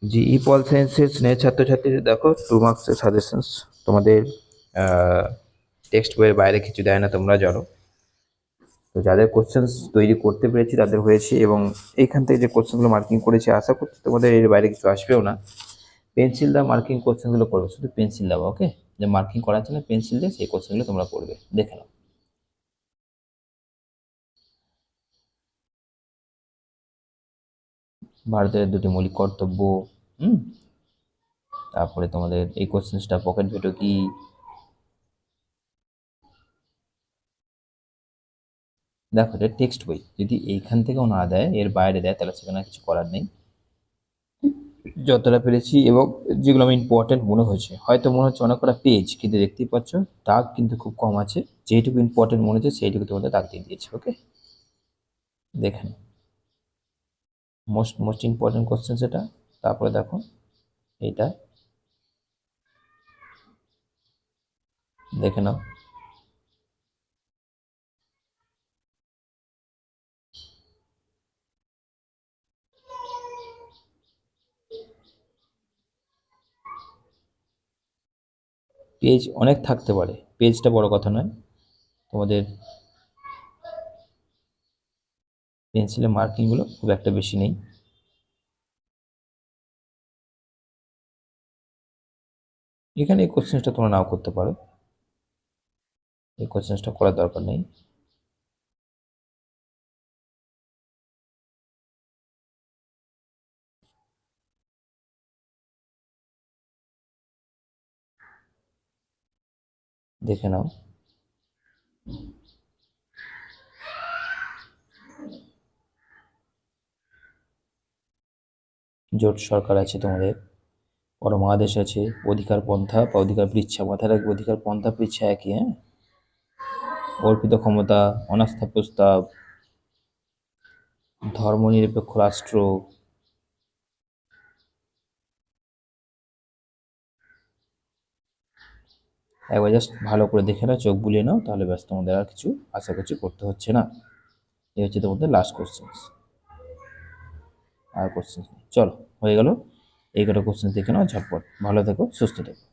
GE পল সায়েন্সের স্নেহ ছাত্রছাত্রীদের দেখো 2 মার্কসের সাজেশনস তোমাদের টেক্সট বইয়ের বাইরে কিছু দেয় না, তোমরা জানো। তো যাদের কোশ্চেন্স তৈরি করতে পেরেছি তাদের হয়েছে, এবং এইখান থেকে যে কোশ্চেনগুলো মার্কিং করেছি আশা করছি তোমাদের এর বাইরে কিছু আসবেও না। পেন্সিল দা মার্কিং কোশ্চেনগুলো করবে, শুধু পেন্সিল দাও, ওকে? যে মার্কিং করার জন্য পেন্সিল দিয়ে সেই কোশ্চেনগুলো তোমরা করবে, দেখে নাও। ভারতের দুটি মৌলিক কর্তব্য, হুম, তারপরে তোমাদের এই কোশ্চেনটা পকেট ভেটো কি, দেখো এটা টেক্সট বই, যদি এইখান থেকেও না দেয়, এর বাইরে দেয়, তাহলে সেখানে কিছু করার নেই। যতটা পেরেছি এবং যেগুলো আমি ইম্পর্টেন্ট মনে হয়েছে, হয়তো মনে হচ্ছে অনেক কটা পেজ, কিন্তু দেখতেই পাচ্ছ দাগ কিন্তু খুব কম আছে। যেটুকু ইম্পর্টেন্ট মনে হচ্ছে সেইটুকু তোমাদের দাগ দিয়ে দিয়েছে, ওকে? দেখেন, মোস্ট মোস্ট ইম্পর্টেন্ট কোশ্চেন সেটা। তারপরে দেখো এইটা, দেখে নাও। পেজ অনেক থাকতে পারে, পেজটা বড় কথা নয়, তোমাদের পেন্সিলের মার্কিংগুলো খুব একটা বেশি নেই। এখানে এই কোশ্চেনটা তোমরা নাও করতে পারো, এই কোশ্চেনটা করার দরকার নেই। দেখে নাও। জোট সরকার আছে তোমাদের, বড় মহাদেশ আছে, অধিকার পন্থা বা অধিকার পৃচ্ছা, মাথায় রাখবে অধিকার পন্থা পৃচ্ছা একই, হ্যাঁ? অর্পিত ক্ষমতা, অনাস্থা প্রস্তাব, ধর্মনিরপেক্ষ রাষ্ট্র, একবার জাস্ট ভালো করে দেখে নাও, চোখ বুলিয়ে নাও, তাহলে ব্যাস তোমাদের আর কিছু আশা করছি করতে হচ্ছে না। এই হচ্ছে তোমাদের লাস্ট কোশ্চেন, আর কোশ্চেন চলো হয়ে গেল। এই কটা কোশ্চেন দেখে নাও ঝটপট। ভালো থেকো, সুস্থ থেকো।